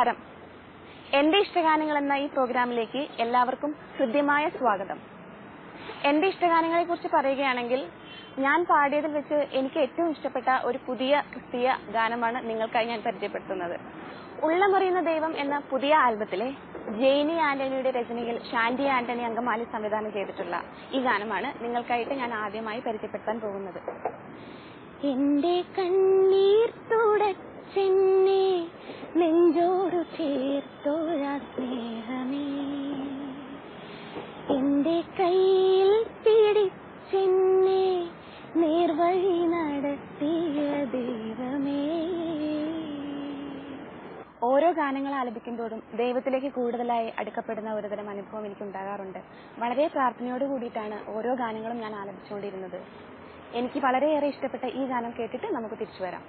നമസ്കാരം. എന്റെ ഇഷ്ടഗാനങ്ങൾ എന്ന ഈ പ്രോഗ്രാമിലേക്ക് എല്ലാവർക്കും ഹൃദ്യമായ സ്വാഗതം. എന്റെ ഇഷ്ടഗാനങ്ങളെ കുറിച്ച് പറയുകയാണെങ്കിൽ ഞാൻ പാടിയതിൽ വെച്ച് എനിക്ക് ഏറ്റവും ഇഷ്ടപ്പെട്ട ഒരു പുതിയ ക്രിസ്തീയ ഗാനമാണ് നിങ്ങൾക്കായി ഞാൻ പരിചയപ്പെടുത്തുന്നത്. ഉള്ളമറിയുന്ന ദൈവം എന്ന പുതിയ ആൽബത്തിലെ ജെയിനി ആന്റണിയുടെ രചനയിൽ ഷാൻഡി ആന്റണി അങ്കമാലി സംവിധാനം ചെയ്തിട്ടുള്ള ഈ ഗാനമാണ് നിങ്ങൾക്കായിട്ട് ഞാൻ ആദ്യമായി പരിചയപ്പെടുത്താൻ പോകുന്നത്. എന്റെ കണ്ണീർ തുടച്ചെന്നെ നെഞ്ചോടു ചേർത്തോഴ സ്നേഹമേ, എന്റെ കയ്യിൽ പിടിച്ചെന്നെ നേർവഴി നടത്തിയ ദൈവമേ. ഓരോ ഗാനങ്ങൾ ആലപിക്കുമ്പോഴും ദൈവത്തിലേക്ക് കൂടുതലായി അടുക്കപ്പെടുന്ന ഒരുതരം അനുഭവം എനിക്കുണ്ടാകാറുണ്ട്. വളരെ പ്രാർത്ഥനയോട് കൂടിയിട്ടാണ് ഓരോ ഗാനങ്ങളും ഞാൻ ആലപിച്ചുകൊണ്ടിരുന്നത്. എനിക്ക് വളരെയേറെ ഇഷ്ടപ്പെട്ട ഈ ഗാനം കേട്ടിട്ട് നമുക്ക് തിരിച്ചു വരാം.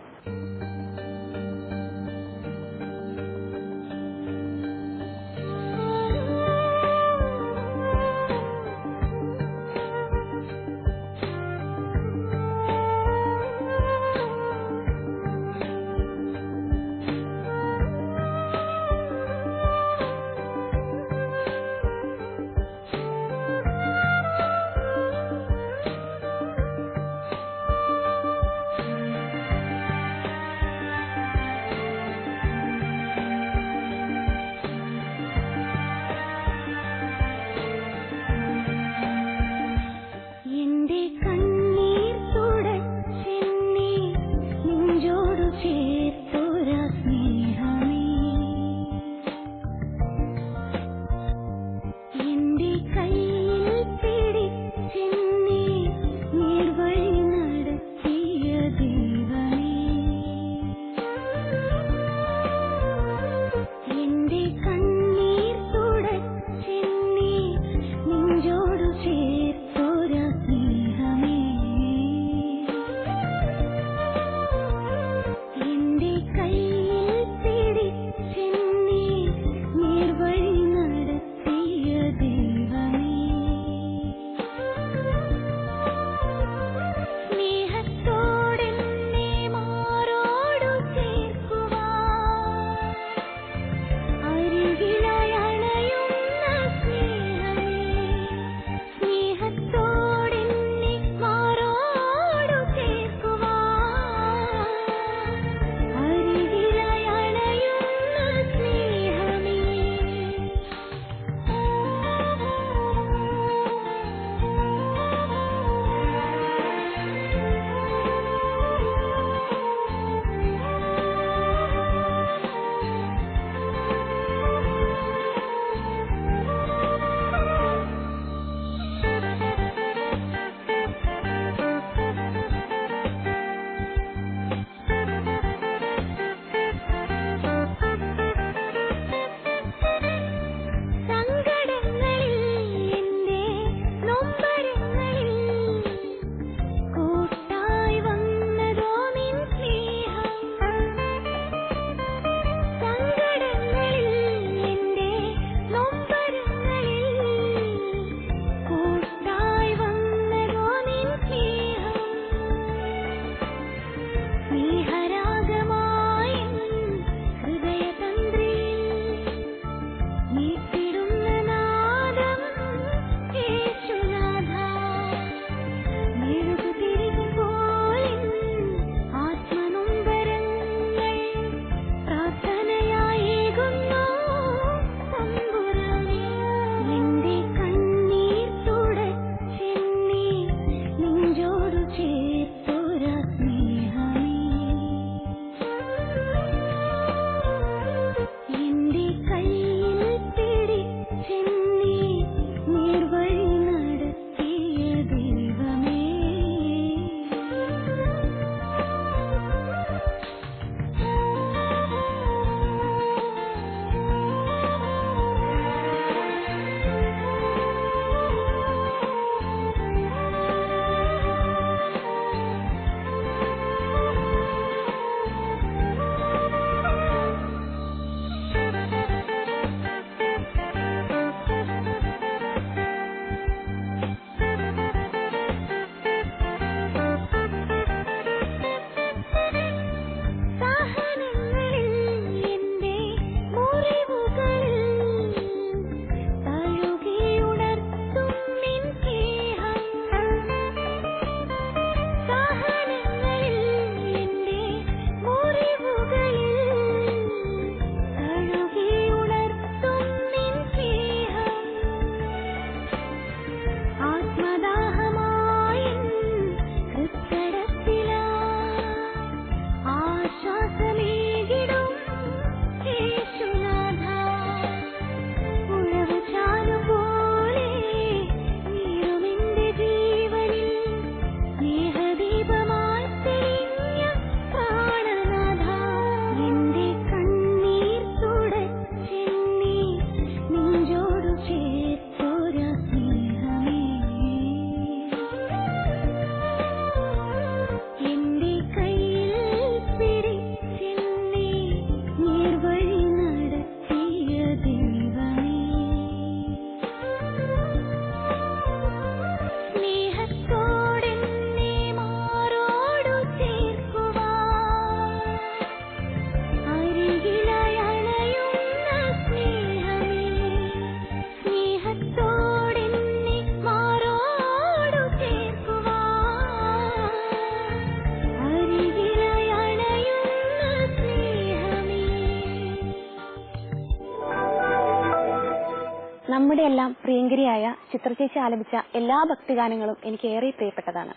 നമ്മുടെ എല്ലാം പ്രിയങ്കരിയായ ചിത്രചേച്ചി ആലപിച്ച എല്ലാ ഭക്തിഗാനങ്ങളും എനിക്ക് ഏറെ പ്രിയപ്പെട്ടതാണ്.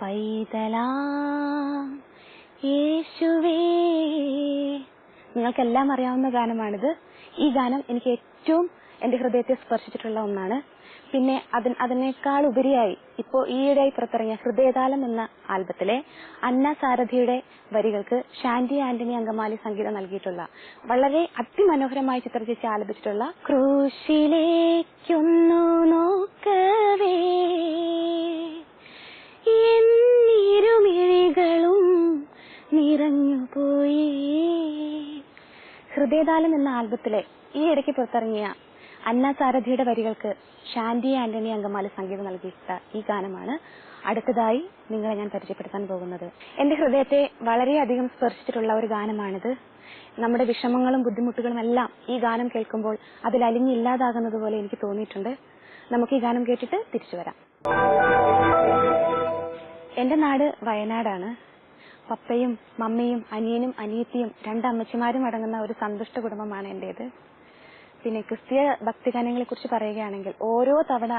പൈതലാം യേശുവേ, നിങ്ങൾക്കെല്ലാം അറിയാവുന്ന ഗാനമാണിത്. ഈ ഗാനം എനിക്ക് ഏറ്റവും എന്റെ ഹൃദയത്തെ സ്പർശിച്ചിട്ടുള്ള ഒന്നാണ്. പിന്നെ അതിനേക്കാൾ ഉപരിയായി ഈയിടെയായി പുറത്തിറങ്ങിയ ഹൃദയതാലം എന്ന ആൽബത്തിലെ അന്ന സാരഥിയുടെ വരികൾക്ക് ഷാന്റി ആന്റണി അങ്കമാലി സംഗീതം നൽകിയിട്ടുള്ള വളരെ അതിമനോഹരമായ ചിത്രചേച്ചി ആലപിച്ചിട്ടുള്ള ക്രൂശിലേക്കൊന്നു നോക്കവേ എന്നിരുമിഴികളും നിറഞ്ഞുപോയി. ഹൃദയതാലം എന്ന ആൽബത്തിലെ ഈ ഇടയ്ക്ക് പുറത്തിറങ്ങിയ അന്ന സാരഥിയുടെ വരികൾക്ക് ഷാന്റി ആന്റണി അങ്കമാലി സംഗീതം നൽകിയിട്ട ഈ ഗാനമാണ് അടുത്തതായി നിങ്ങളെ ഞാൻ പരിചയപ്പെടുത്താൻ പോകുന്നത്. എന്റെ ഹൃദയത്തെ വളരെയധികം സ്പർശിച്ചിട്ടുള്ള ഒരു ഗാനമാണിത്. നമ്മുടെ വിഷമങ്ങളും ബുദ്ധിമുട്ടുകളും എല്ലാം ഈ ഗാനം കേൾക്കുമ്പോൾ അതിൽ അലിഞ്ഞില്ലാതാകുന്നത് പോലെ എനിക്ക് തോന്നിയിട്ടുണ്ട്. നമുക്ക് ഈ ഗാനം കേട്ടിട്ട് തിരിച്ചു വരാം. എന്റെ നാട് വയനാടാണ്. പപ്പയും മമ്മിയും അനിയനും അനിയത്തിയും 2 അമ്മച്ചിമാരും അടങ്ങുന്ന ഒരു സന്തുഷ്ട കുടുംബമാണ് എന്റേത്. പിന്നെ ക്രിസ്തീയ ഭക്തിഗാനങ്ങളെ കുറിച്ച് പറയുകയാണെങ്കിൽ ഓരോ തവണ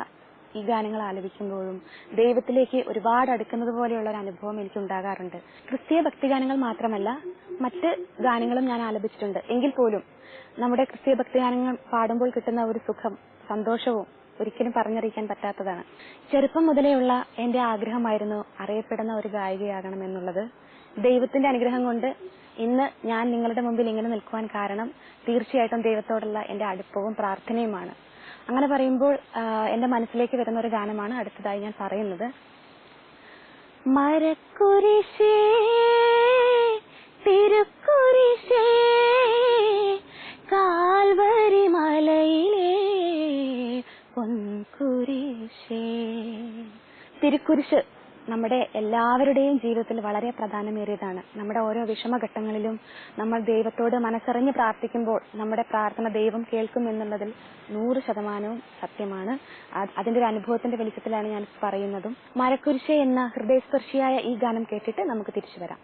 ഈ ഗാനങ്ങൾ ആലപിക്കുമ്പോഴും ദൈവത്തിലേക്ക് ഒരുപാട് അടുക്കുന്നത് പോലെയുള്ള ഒരു അനുഭവം എനിക്ക് ഉണ്ടാകാറുണ്ട്. ക്രിസ്തീയ ഭക്തിഗാനങ്ങൾ മാത്രമല്ല, മറ്റ് ഗാനങ്ങളും ഞാൻ ആലപിച്ചിട്ടുണ്ട്. എങ്കിൽ പോലും നമ്മുടെ ക്രിസ്തീയ ഭക്തിഗാനങ്ങൾ പാടുമ്പോൾ കിട്ടുന്ന ഒരു സുഖം, സന്തോഷവും ഒരിക്കലും പറഞ്ഞറിയിക്കാൻ പറ്റാത്തതാണ്. ചെറുപ്പം മുതലേയുള്ള എന്റെ ആഗ്രഹമായിരുന്നു അറിയപ്പെടുന്ന ഒരു ഗായികയാകണം എന്നുള്ളത്. ദൈവത്തിന്റെ അനുഗ്രഹം കൊണ്ട് ഇന്ന് ഞാൻ നിങ്ങളുടെ മുമ്പിൽ ഇങ്ങനെ നിൽക്കുവാൻ കാരണം തീർച്ചയായിട്ടും ദൈവത്തോടുള്ള എന്റെ അടുപ്പവും പ്രാർത്ഥനയുമാണ്. അങ്ങനെ പറയുമ്പോൾ എന്റെ മനസ്സിലേക്ക് വരുന്ന ഒരു ഗാനമാണ് അടുത്തതായി ഞാൻ പറയുന്നത്. മരക്കുരിശേ തിരുക്കുരിശേ കാൽവരി മലയിലെ പൊൻകുരിശേ. തിരുക്കുരിശ് നമ്മുടെ എല്ലാവരുടെയും ജീവിതത്തിൽ വളരെ പ്രാധാന്യമേറിയതാണ്. നമ്മുടെ ഓരോ വിഷമഘട്ടങ്ങളിലും നമ്മൾ ദൈവത്തോട് മനസ്സറിഞ്ഞ് പ്രാർത്ഥിക്കുമ്പോൾ നമ്മുടെ പ്രാർത്ഥന ദൈവം കേൾക്കും എന്നുള്ളതിൽ 100% സത്യമാണ്. അതിന്റെ ഒരു അനുഭവത്തിന്റെ വെളിച്ചത്തിലാണ് ഞാൻ പറയുന്നതും. മരക്കുരിശ് എന്ന ഹൃദയസ്പർശിയായ ഈ ഗാനം കേട്ടിട്ട് നമുക്ക് തിരിച്ചു വരാം.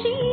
she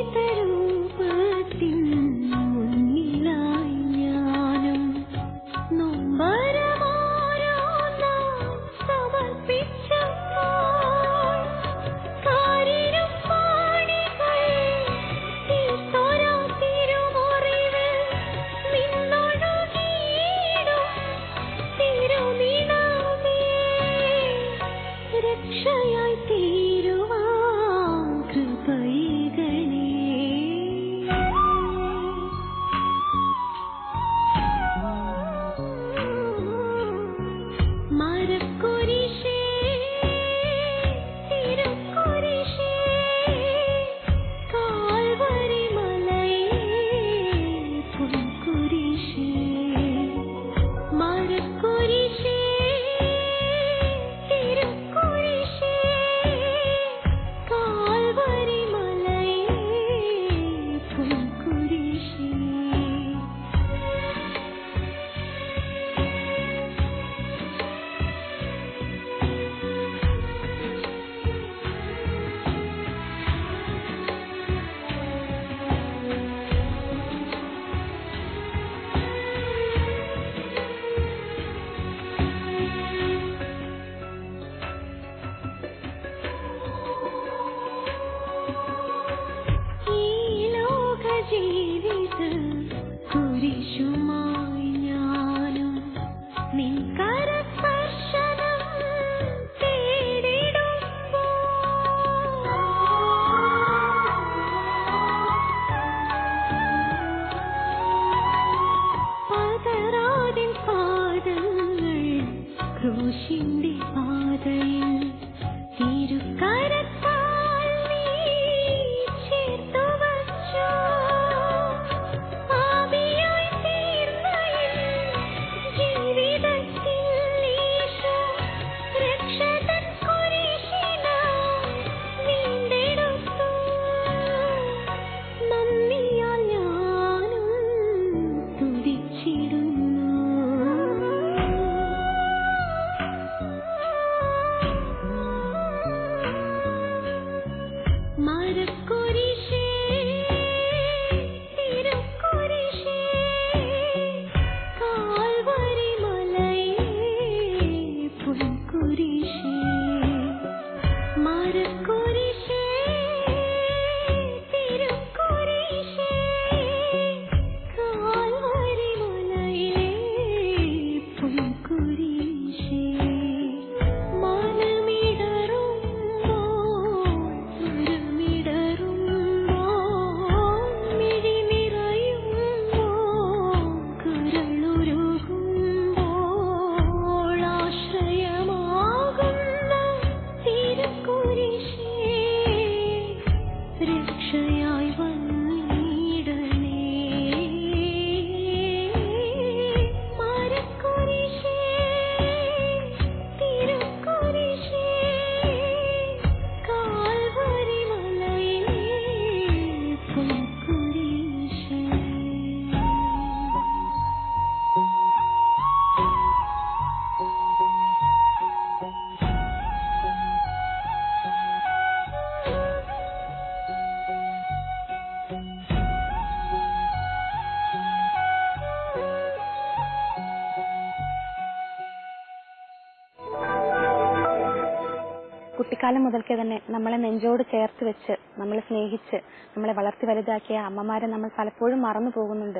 കുട്ടിക്കാലം മുതൽക്കേ തന്നെ നമ്മളെ നെഞ്ചോട് ചേർത്ത് വെച്ച് നമ്മളെ സ്നേഹിച്ച് നമ്മളെ വളർത്തി വലുതാക്കിയ അമ്മമാരെ നമ്മൾ പലപ്പോഴും മറന്നു പോകുന്നുണ്ട്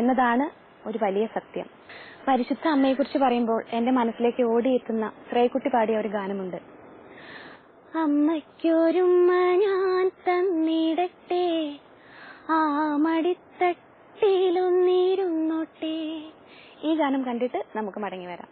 എന്നതാണ് ഒരു വലിയ സത്യം. പരിശുദ്ധ അമ്മയെക്കുറിച്ച് പറയുമ്പോൾ എന്റെ മനസ്സിലേക്ക് ഓടിയെത്തുന്ന ശ്രേയക്കുട്ടി പാടിയ ഒരു ഗാനമുണ്ട്. അമ്മയ്ക്കൊരുമ്മ ഞാൻ തന്നിടട്ടെ, ആ മടിത്തട്ടിലൊന്നിരുന്നോട്ടെ. ഈ ഗാനം കണ്ടിട്ട് നമുക്ക് മടങ്ങി വരാം.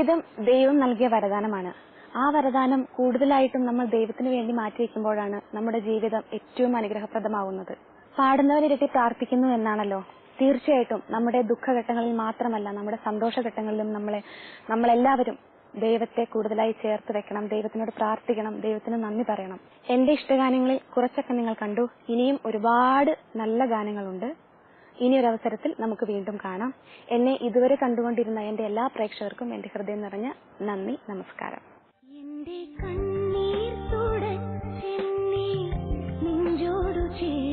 സംഗീതം ദൈവം നൽകിയ വരദാനമാണ്. ആ വരദാനം കൂടുതലായിട്ടും നമ്മൾ ദൈവത്തിന് വേണ്ടി മാറ്റിവെക്കുമ്പോഴാണ് നമ്മുടെ ജീവിതം ഏറ്റവും അനുഗ്രഹപ്രദമാവുന്നത്. പാടുന്നവരിരട്ടി പ്രാർത്ഥിക്കുന്നു എന്നാണല്ലോ. തീർച്ചയായിട്ടും നമ്മുടെ ദുഃഖഘട്ടങ്ങളിൽ മാത്രമല്ല, നമ്മുടെ സന്തോഷഘട്ടങ്ങളിലും നമ്മളെല്ലാവരും ദൈവത്തെ കൂടുതലായി ചേർത്ത് വെക്കണം, ദൈവത്തിനോട് പ്രാർത്ഥിക്കണം, ദൈവത്തിന് നന്ദി പറയണം. എന്റെ ഇഷ്ടഗാനങ്ങളിൽ കുറച്ചൊക്കെ നിങ്ങൾ കണ്ടു. ഇനിയും ഒരുപാട് നല്ല ഗാനങ്ങളുണ്ട്. ഇനിയൊരവസരത്തിൽ നമുക്ക് വീണ്ടും കാണാം. എന്നെ ഇതുവരെ കണ്ടുകൊണ്ടിരുന്ന എന്റെ എല്ലാ പ്രേക്ഷകർക്കും എന്റെ ഹൃദയം നിറഞ്ഞ നന്ദി, നമസ്കാരം. എന്റെ കണ്ണീർ തുടച്ചെന്നെ നെഞ്ചോടു ചേർത്ത്